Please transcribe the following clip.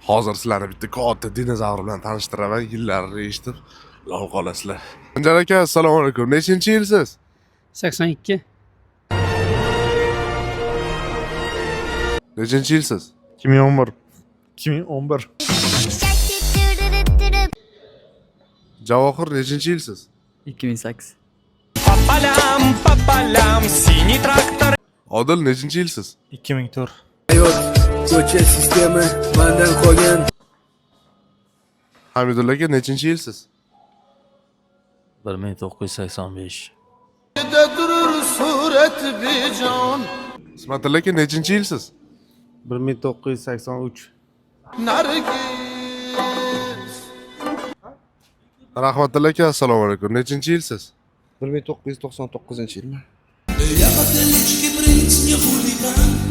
Hozir sizlarni bitta katta dinozavr bilan tanishtiraman. Yillarni eshitib lol qolasizlar. Anjar aka, assalomu alaykum. Nechinchi yilsiz? 82. Nechinchi yilsiz? 2011. 2011. Javohir nechinchi yilsiz? 2008. Papalam, синий трактор. Odil nechinchi yilsiz? 2004. Ko'cha sistemi mandan qolgan. Hamidulla aka nechinchi yilsiz? 1985. Durur surat bejon. Ismatilla aka nechinchi yilsiz? 1983. Nargiz. Rahmatilla aka, assalomu alaykum. Nechinchi yilsiz? 1999-yilmi? Я по телечке принц не хулиган.